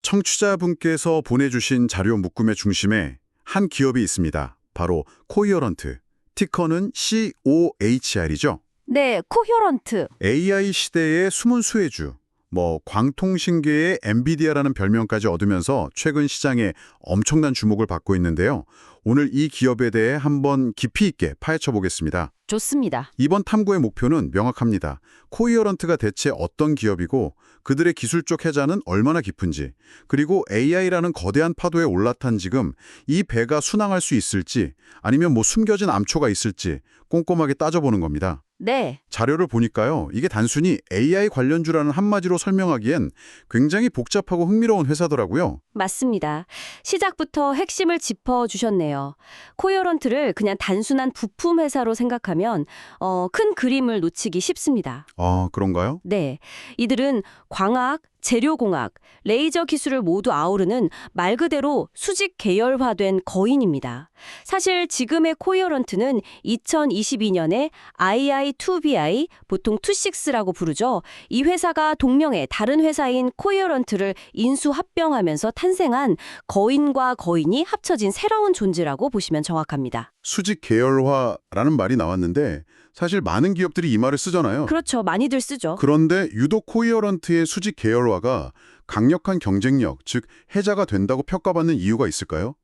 청취자분께서 보내주신 자료 묶음의 중심에 한 기업이 있습니다. 바로 코히어런트. 티커는 COHR이죠. 네, 코히어런트. AI 시대의 숨은 수혜주, 광통신계의 엔비디아라는 별명까지 얻으면서 최근 시장에 엄청난 주목을 받고 있는데요. 오늘 이 기업에 대해 한번 깊이 있게 파헤쳐 보겠습니다. 좋습니다. 이번 탐구의 목표는 명확합니다. 코히어런트가 대체 어떤 기업이고 그들의 기술적 해자는 얼마나 깊은지, 그리고 AI라는 거대한 파도에 올라탄 지금 이 배가 순항할 수 있을지, 아니면 숨겨진 암초가 있을지 꼼꼼하게 따져보는 겁니다. 네, 자료를 보니까요, 이게 단순히 AI 관련주라는 한마디로 설명하기엔 굉장히 복잡하고 흥미로운 회사더라고요. 맞습니다. 시작부터 핵심을 짚어주셨네요. 코히어런트를 그냥 단순한 부품 회사로 생각하면 큰 그림을 놓치기 쉽습니다. 아, 그런가요? 네, 이들은 광학, 재료공학, 레이저 기술을 모두 아우르는 말 그대로 수직 계열화된 거인입니다. 사실 지금의 코히어런트는 2022년에 II2BI, 보통 26라고 부르죠. 이 회사가 동명의 다른 회사인 코히어런트를 인수합병하면서 탄생한 거인과 거인이 합쳐진 새로운 존재라고 보시면 정확합니다. 수직 계열화라는 말이 나왔는데 사실 많은 기업들이 이 말을 쓰잖아요. 그렇죠. 많이들 쓰죠. 그런데 유독 코히어런트의 수직 계열화가 강력한 경쟁력, 즉 해자가 된다고 평가받는 이유가 있을까요?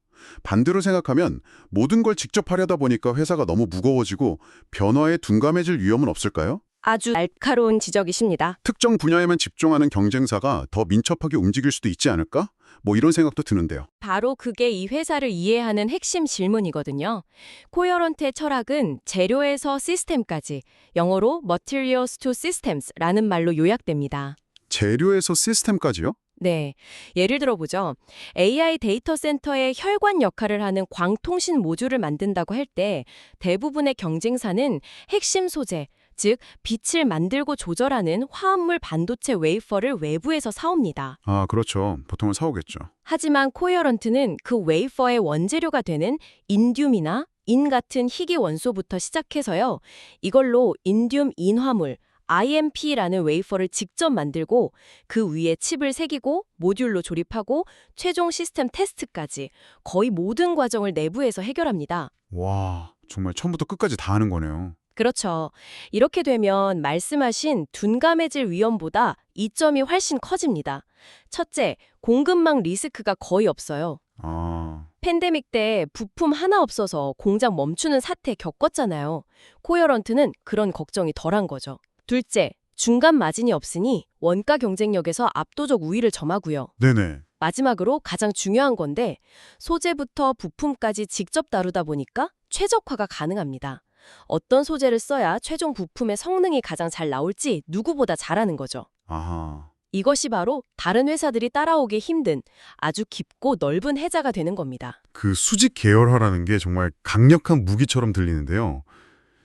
반대로 생각하면 모든 걸 직접 하려다 보니까 회사가 너무 무거워지고 변화에 둔감해질 위험은 없을까요? 아주 날카로운 지적이십니다. 특정 분야에만 집중하는 경쟁사가 더 민첩하게 움직일 수도 있지 않을까? 이런 생각도 드는데요. 바로 그게 이 회사를 이해하는 핵심 질문이거든요. 코히어런트의 철학은 재료에서 시스템까지, 영어로 Materials to Systems라는 말로 요약됩니다. 재료에서 시스템까지요? 네, 예를 들어보죠. AI 데이터 센터의 혈관 역할을 하는 광통신 모듈을 만든다고 할 때 대부분의 경쟁사는 핵심 소재, 즉 빛을 만들고 조절하는 화합물 반도체 웨이퍼를 외부에서 사옵니다. 아, 그렇죠. 보통은 사오겠죠. 하지만 코히어런트는 그 웨이퍼의 원재료가 되는 인듐이나 인 같은 희귀 원소부터 시작해서요. 이걸로 인듐 인화물, IMP라는 웨이퍼를 직접 만들고 그 위에 칩을 새기고 모듈로 조립하고 최종 시스템 테스트까지 거의 모든 과정을 내부에서 해결합니다. 와, 정말 처음부터 끝까지 다 하는 거네요. 그렇죠. 이렇게 되면 말씀하신 둔감해질 위험보다 이점이 훨씬 커집니다. 첫째, 공급망 리스크가 거의 없어요. 아, 팬데믹 때 부품 하나 없어서 공장 멈추는 사태 겪었잖아요. 코히어런트는 그런 걱정이 덜한 거죠. 둘째, 중간 마진이 없으니 원가 경쟁력에서 압도적 우위를 점하고요. 네네. 마지막으로 가장 중요한 건데 소재부터 부품까지 직접 다루다 보니까 최적화가 가능합니다. 어떤 소재를 써야 최종 부품의 성능이 가장 잘 나올지 누구보다 잘하는 거죠. 아하. 이것이 바로 다른 회사들이 따라오기 힘든 아주 깊고 넓은 해자가 되는 겁니다. 그 수직 계열화라는 게 정말 강력한 무기처럼 들리는데요.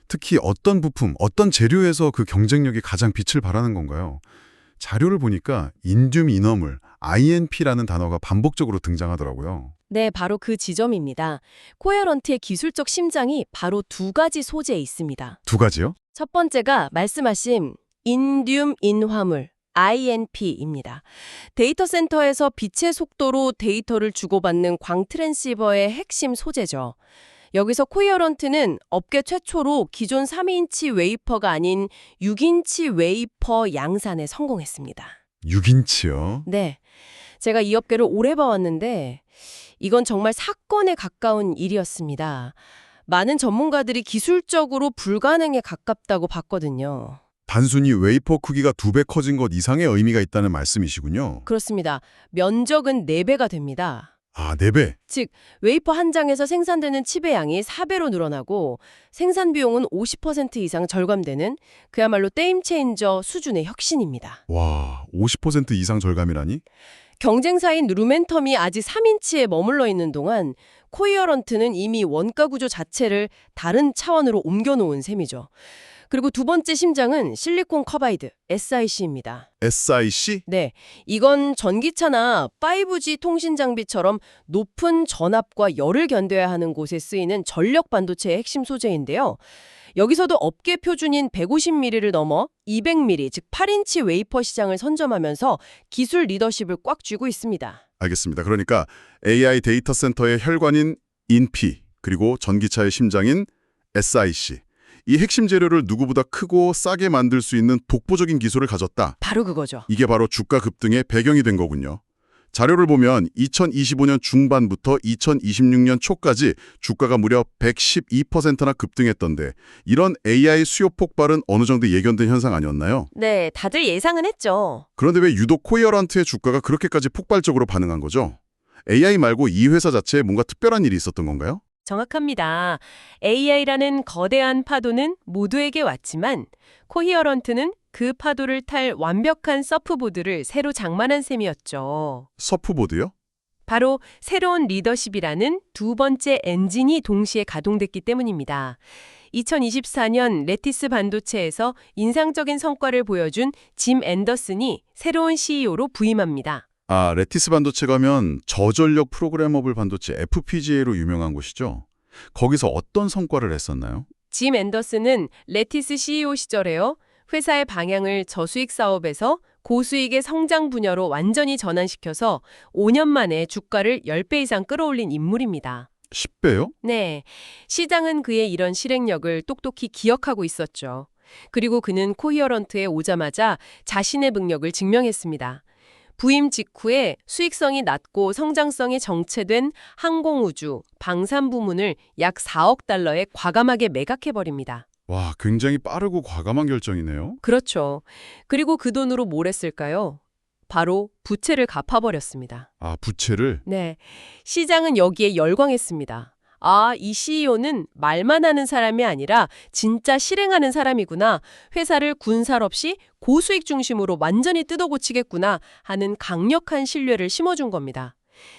특히 어떤 부품, 어떤 재료에서 그 경쟁력이 가장 빛을 발하는 건가요? 자료를 보니까 인듐 인화물, INP라는 단어가 반복적으로 등장하더라고요. 네, 바로 그 지점입니다. 코헤런트의 기술적 심장이 바로 두 가지 소재에 있습니다. 두 가지요? 첫 번째가 말씀하신 인듐 인화물, INP입니다. 데이터 센터에서 빛의 속도로 데이터를 주고받는 광 트랜시버의 핵심 소재죠. 여기서 코히어런트는 업계 최초로 기존 3인치 웨이퍼가 아닌 6인치 웨이퍼 양산에 성공했습니다. 6인치요? 네, 제가 이 업계를 오래 봐왔는데 이건 정말 사건에 가까운 일이었습니다. 많은 전문가들이 기술적으로 불가능에 가깝다고 봤거든요. 단순히 웨이퍼 크기가 2배 커진 것 이상의 의미가 있다는 말씀이시군요. 그렇습니다. 면적은 4배가 됩니다. 아, 4배? 즉, 웨이퍼 한 장에서 생산되는 칩의 양이 4배로 늘어나고 생산 비용은 50% 이상 절감되는 그야말로 게임 체인저 수준의 혁신입니다. 와, 50% 이상 절감이라니? 경쟁사인 루멘텀이 아직 3인치에 머물러 있는 동안 코히어런트는 이미 원가 구조 자체를 다른 차원으로 옮겨놓은 셈이죠. 그리고 두 번째 심장은 실리콘 커바이드, SiC입니다. SiC? 네, 이건 전기차나 5G 통신 장비처럼 높은 전압과 열을 견뎌야 하는 곳에 쓰이는 전력 반도체의 핵심 소재인데요. 여기서도 업계 표준인 150mm를 넘어 200mm, 즉 8인치 웨이퍼 시장을 선점하면서 기술 리더십을 꽉 쥐고 있습니다. 알겠습니다. 그러니까 AI 데이터 센터의 혈관인 인피, 그리고 전기차의 심장인 SiC. 이 핵심 재료를 누구보다 크고 싸게 만들 수 있는 독보적인 기술을 가졌다. 바로 그거죠. 이게 바로 주가 급등의 배경이 된 거군요. 자료를 보면 2025년 중반부터 2026년 초까지 주가가 무려 112%나 급등했던데 이런 AI 수요 폭발은 어느 정도 예견된 현상 아니었나요? 네, 다들 예상은 했죠. 그런데 왜 유독 코이어런트의 주가가 그렇게까지 폭발적으로 반응한 거죠? AI 말고 이 회사 자체에 뭔가 특별한 일이 있었던 건가요? 정확합니다. AI라는 거대한 파도는 모두에게 왔지만 코히어런트는 그 파도를 탈 완벽한 서프보드를 새로 장만한 셈이었죠. 서프보드요? 바로 새로운 리더십이라는 두 번째 엔진이 동시에 가동됐기 때문입니다. 2024년 레티스 반도체에서 인상적인 성과를 보여준 짐 앤더슨이 새로운 CEO로 부임합니다. 아, 레티스 반도체 가면 저전력 프로그래머블 반도체 FPGA로 유명한 곳이죠? 거기서 어떤 성과를 했었나요? 짐 앤더슨은 레티스 CEO 시절에요. 회사의 방향을 저수익 사업에서 고수익의 성장 분야로 완전히 전환시켜서 5년 만에 주가를 10배 이상 끌어올린 인물입니다. 10배요? 네, 시장은 그의 이런 실행력을 똑똑히 기억하고 있었죠. 그리고 그는 코히어런트에 오자마자 자신의 능력을 증명했습니다. 부임 직후에 수익성이 낮고 성장성이 정체된 항공우주, 방산 부문을 약 4억 달러에 과감하게 매각해버립니다. 와, 굉장히 빠르고 과감한 결정이네요. 그렇죠. 그리고 그 돈으로 뭘 했을까요? 바로 부채를 갚아버렸습니다. 아, 부채를? 네, 시장은 여기에 열광했습니다. 아, 이 CEO는 말만 하는 사람이 아니라 진짜 실행하는 사람이구나. 회사를 군살 없이 고수익 중심으로 완전히 뜯어고치겠구나 하는 강력한 신뢰를 심어준 겁니다.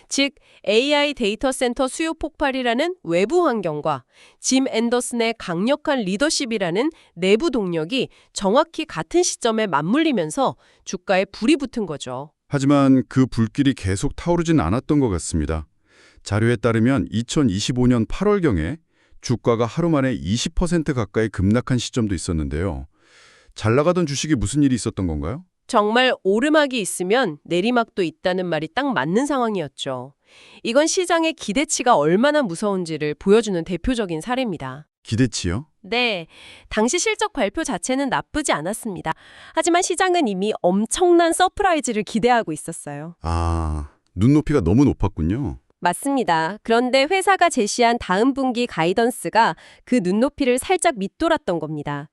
즉, AI 데이터 센터 수요 폭발이라는 외부 환경과 짐 앤더슨의 강력한 리더십이라는 내부 동력이 정확히 같은 시점에 맞물리면서 주가에 불이 붙은 거죠. 하지만 그 불길이 계속 타오르진 않았던 것 같습니다. 자료에 따르면 2025년 8월경에 주가가 하루 만에 20% 가까이 급락한 시점도 있었는데요. 잘 나가던 주식이 무슨 일이 있었던 건가요? 정말 오르막이 있으면 내리막도 있다는 말이 딱 맞는 상황이었죠. 이건 시장의 기대치가 얼마나 무서운지를 보여주는 대표적인 사례입니다. 기대치요? 네, 당시 실적 발표 자체는 나쁘지 않았습니다. 하지만 시장은 이미 엄청난 서프라이즈를 기대하고 있었어요. 아, 눈높이가 너무 높았군요. 맞습니다. 그런데 회사가 제시한 다음 분기 가이던스가 그 눈높이를 살짝 밑돌았던 겁니다.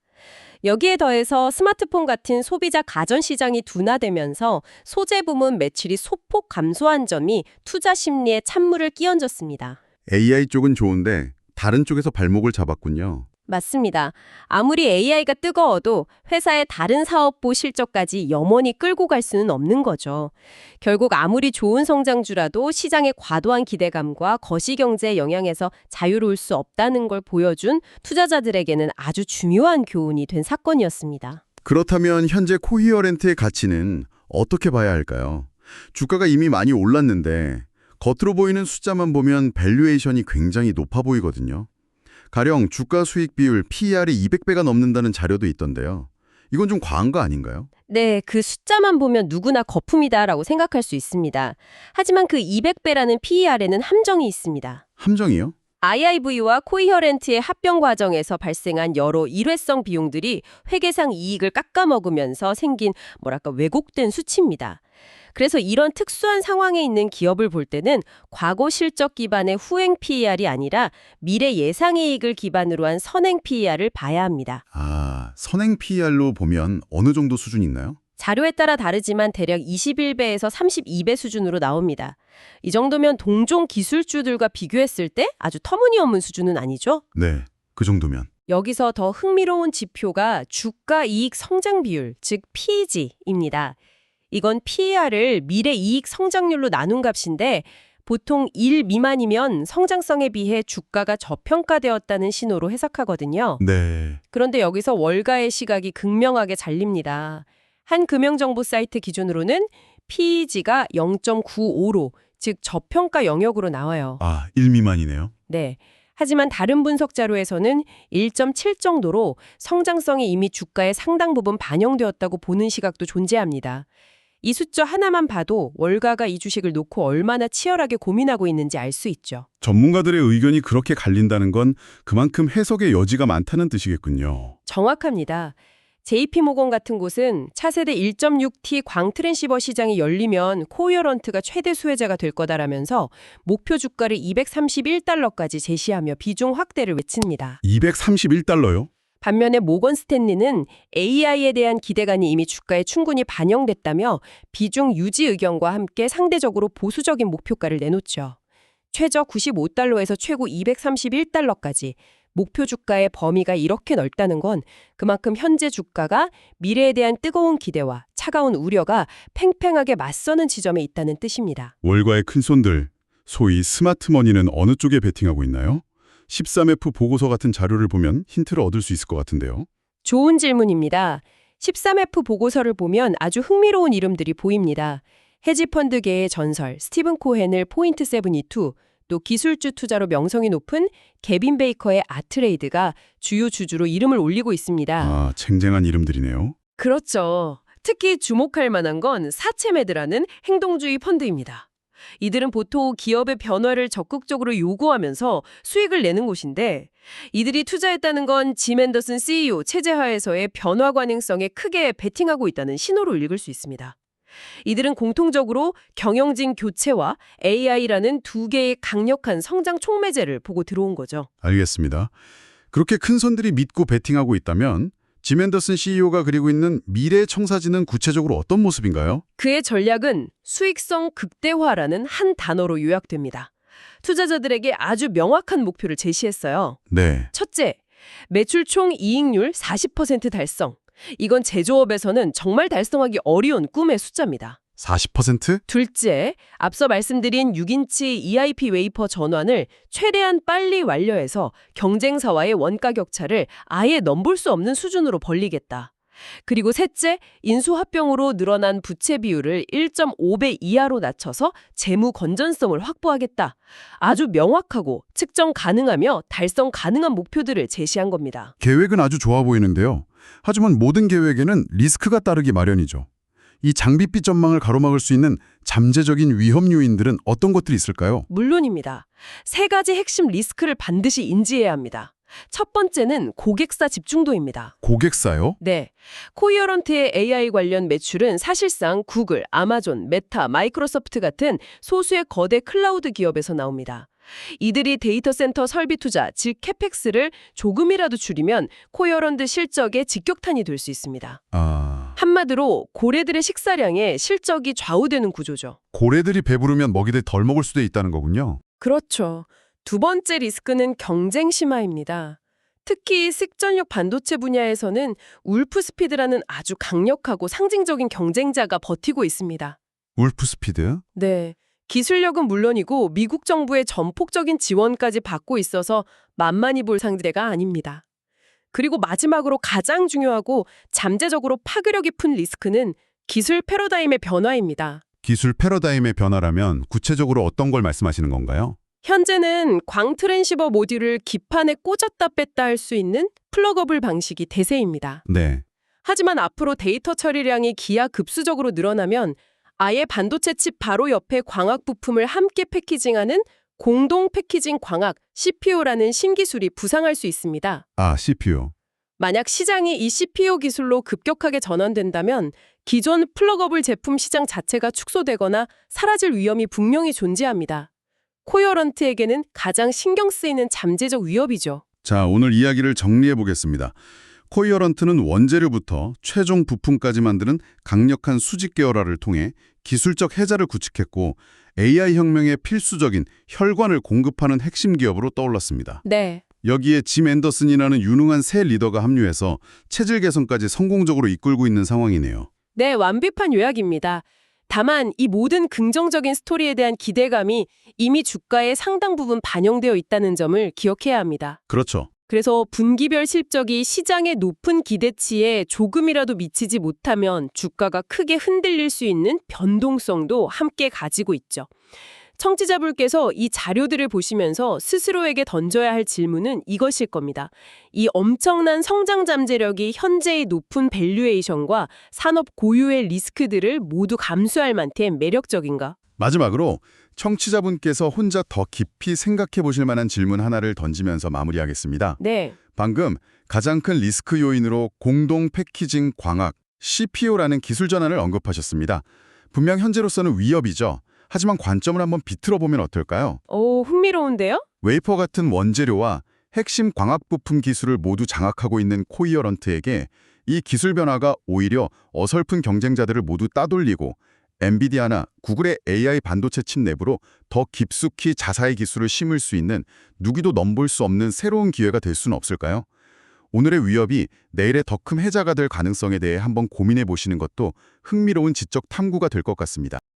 여기에 더해서 스마트폰 같은 소비자 가전 시장이 둔화되면서 소재 부문 매출이 소폭 감소한 점이 투자 심리에 찬물을 끼얹었습니다. AI 쪽은 좋은데 다른 쪽에서 발목을 잡았군요. 맞습니다. 아무리 AI가 뜨거워도 회사의 다른 사업부 실적까지 염원히 끌고 갈 수는 없는 거죠. 결국 아무리 좋은 성장주라도 시장의 과도한 기대감과 거시경제의 영향에서 자유로울 수 없다는 걸 보여준 투자자들에게는 아주 중요한 교훈이 된 사건이었습니다. 그렇다면 현재 코히어렌트의 가치는 어떻게 봐야 할까요? 주가가 이미 많이 올랐는데 겉으로 보이는 숫자만 보면 밸류에이션이 굉장히 높아 보이거든요. 가령 주가 수익 비율 PER이 200배가 넘는다는 자료도 있던데요. 이건 좀 과한 거 아닌가요? 네, 그 숫자만 보면 누구나 거품이다라고 생각할 수 있습니다. 하지만 그 200배라는 PER에는 함정이 있습니다. 함정이요? IIV와 코이어렌트의 합병 과정에서 발생한 여러 일회성 비용들이 회계상 이익을 깎아먹으면서 생긴 왜곡된 수치입니다. 그래서 이런 특수한 상황에 있는 기업을 볼 때는 과거 실적 기반의 후행 PER이 아니라 미래 예상이익을 기반으로 한 선행 PER을 봐야 합니다. 아, 선행 PER로 보면 어느 정도 수준이 있나요? 자료에 따라 다르지만 대략 21배에서 32배 수준으로 나옵니다. 이 정도면 동종 기술주들과 비교했을 때 아주 터무니없는 수준은 아니죠? 네, 그 정도면. 여기서 더 흥미로운 지표가 주가 이익 성장 비율, 즉 PEG입니다. 이건 PER을 미래 이익 성장률로 나눈 값인데 보통 1 미만이면 성장성에 비해 주가가 저평가되었다는 신호로 해석하거든요. 네. 그런데 여기서 월가의 시각이 극명하게 잘립니다. 한 금융정보 사이트 기준으로는 PEG가 0.95로, 즉 저평가 영역으로 나와요. 아, 1 미만이네요. 네. 하지만 다른 분석 자료에서는 1.7 정도로 성장성이 이미 주가의 상당 부분 반영되었다고 보는 시각도 존재합니다. 이 숫자 하나만 봐도 월가가 이 주식을 놓고 얼마나 치열하게 고민하고 있는지 알 수 있죠. 전문가들의 의견이 그렇게 갈린다는 건 그만큼 해석의 여지가 많다는 뜻이겠군요. 정확합니다. JP모건 같은 곳은 차세대 1.6T 광트랜시버 시장이 열리면 코이어런트가 최대 수혜자가 될 거다라면서 목표 주가를 231달러까지 제시하며 비중 확대를 외칩니다. 231달러요? 반면에 모건 스탠리는 AI에 대한 기대감이 이미 주가에 충분히 반영됐다며 비중 유지 의견과 함께 상대적으로 보수적인 목표가를 내놓죠. 최저 95달러에서 최고 231달러까지 목표 주가의 범위가 이렇게 넓다는 건 그만큼 현재 주가가 미래에 대한 뜨거운 기대와 차가운 우려가 팽팽하게 맞서는 지점에 있다는 뜻입니다. 월가의 큰손들, 소위 스마트머니는 어느 쪽에 베팅하고 있나요? 13F 보고서 같은 자료를 보면 힌트를 얻을 수 있을 것 같은데요. 좋은 질문입니다. 13F 보고서를 보면 아주 흥미로운 이름들이 보입니다. 헤지펀드계의 전설 스티븐 코헨을 포인트 72, 또 기술주 투자로 명성이 높은 개빈 베이커의 아트레이드가 주요 주주로 이름을 올리고 있습니다. 아, 쟁쟁한 이름들이네요. 그렇죠. 특히 주목할 만한 건 사체메드라는 행동주의 펀드입니다. 이들은 보통 기업의 변화를 적극적으로 요구하면서 수익을 내는 곳인데 이들이 투자했다는 건 짐 앤더슨 CEO 체제하에서의 변화 가능성에 크게 베팅하고 있다는 신호로 읽을 수 있습니다. 이들은 공통적으로 경영진 교체와 AI라는 두 개의 강력한 성장 촉매제를 보고 들어온 거죠. 알겠습니다. 그렇게 큰손들이 믿고 베팅하고 있다면 짐 앤더슨 CEO가 그리고 있는 미래 청사진은 구체적으로 어떤 모습인가요? 그의 전략은 수익성 극대화라는 한 단어로 요약됩니다. 투자자들에게 아주 명확한 목표를 제시했어요. 네. 첫째, 매출 총 이익률 40% 달성. 이건 제조업에서는 정말 달성하기 어려운 꿈의 숫자입니다. 40%? 둘째, 앞서 말씀드린 6인치 EIP 웨이퍼 전환을 최대한 빨리 완료해서 경쟁사와의 원가 격차를 아예 넘볼 수 없는 수준으로 벌리겠다. 그리고 셋째, 인수합병으로 늘어난 부채 비율을 1.5배 이하로 낮춰서 재무 건전성을 확보하겠다. 아주 명확하고 측정 가능하며 달성 가능한 목표들을 제시한 겁니다. 계획은 아주 좋아 보이는데요. 하지만 모든 계획에는 리스크가 따르기 마련이죠. 이 장밋빛 전망을 가로막을 수 있는 잠재적인 위험 요인들은 어떤 것들이 있을까요? 물론입니다. 세 가지 핵심 리스크를 반드시 인지해야 합니다. 첫 번째는 고객사 집중도입니다. 고객사요? 네. 코이어런트의 AI 관련 매출은 사실상 구글, 아마존, 메타, 마이크로소프트 같은 소수의 거대 클라우드 기업에서 나옵니다. 이들이 데이터 센터 설비 투자, 즉 캐펙스를 조금이라도 줄이면 코이어런트 실적에 직격탄이 될 수 있습니다. 한마디로 고래들의 식사량에 실적이 좌우되는 구조죠. 고래들이 배부르면 먹이들 덜 먹을 수도 있다는 거군요. 그렇죠. 두 번째 리스크는 경쟁 심화입니다. 특히 습전력 반도체 분야에서는 울프스피드라는 아주 강력하고 상징적인 경쟁자가 버티고 있습니다. 울프스피드? 네. 기술력은 물론이고 미국 정부의 전폭적인 지원까지 받고 있어서 만만히 볼 상대가 아닙니다. 그리고 마지막으로 가장 중요하고 잠재적으로 파괴력 깊은 리스크는 기술 패러다임의 변화입니다. 기술 패러다임의 변화라면 구체적으로 어떤 걸 말씀하시는 건가요? 현재는 광트랜시버 모듈을 기판에 꽂았다 뺐다 할 수 있는 플러거블 방식이 대세입니다. 네. 하지만 앞으로 데이터 처리량이 기하급수적으로 늘어나면 아예 반도체 칩 바로 옆에 광학 부품을 함께 패키징하는 공동 패키징 광학 CPO라는 신기술이 부상할 수 있습니다. 아, CPU. 만약 시장이 이 CPO 기술로 급격하게 전환된다면 기존 플러거블 제품 시장 자체가 축소되거나 사라질 위험이 분명히 존재합니다. 코이어런트에게는 가장 신경 쓰이는 잠재적 위협이죠. 자, 오늘 이야기를 정리해 보겠습니다. 코이어런트는 원재료부터 최종 부품까지 만드는 강력한 수직 계열화를 통해 기술적 해자를 구축했고 AI 혁명에 필수적인 혈관을 공급하는 핵심 기업으로 떠올랐습니다. 네. 여기에 짐 앤더슨이라는 유능한 새 리더가 합류해서 체질 개선까지 성공적으로 이끌고 있는 상황이네요. 네, 완벽한 요약입니다. 다만 이 모든 긍정적인 스토리에 대한 기대감이 이미 주가의 상당 부분 반영되어 있다는 점을 기억해야 합니다. 그렇죠. 그래서 분기별 실적이 시장의 높은 기대치에 조금이라도 미치지 못하면 주가가 크게 흔들릴 수 있는 변동성도 함께 가지고 있죠. 청취자분께서 이 자료들을 보시면서 스스로에게 던져야 할 질문은 이것일 겁니다. 이 엄청난 성장 잠재력이 현재의 높은 밸류에이션과 산업 고유의 리스크들을 모두 감수할 만큼 매력적인가? 마지막으로 청취자분께서 혼자 더 깊이 생각해 보실 만한 질문 하나를 던지면서 마무리하겠습니다. 네. 방금 가장 큰 리스크 요인으로 공동 패키징 광학, CPO라는 기술 전환을 언급하셨습니다. 분명 현재로서는 위협이죠. 하지만 관점을 한번 비틀어 보면 어떨까요? 오, 흥미로운데요? 웨이퍼 같은 원재료와 핵심 광학 부품 기술을 모두 장악하고 있는 코이어런트에게 이 기술 변화가 오히려 어설픈 경쟁자들을 모두 따돌리고 엔비디아나 구글의 AI 반도체 칩 내부로 더 깊숙이 자사의 기술을 심을 수 있는 누구도 넘볼 수 없는 새로운 기회가 될 수는 없을까요? 오늘의 위협이 내일의 더 큰 해자가 될 가능성에 대해 한번 고민해 보시는 것도 흥미로운 지적 탐구가 될 것 같습니다.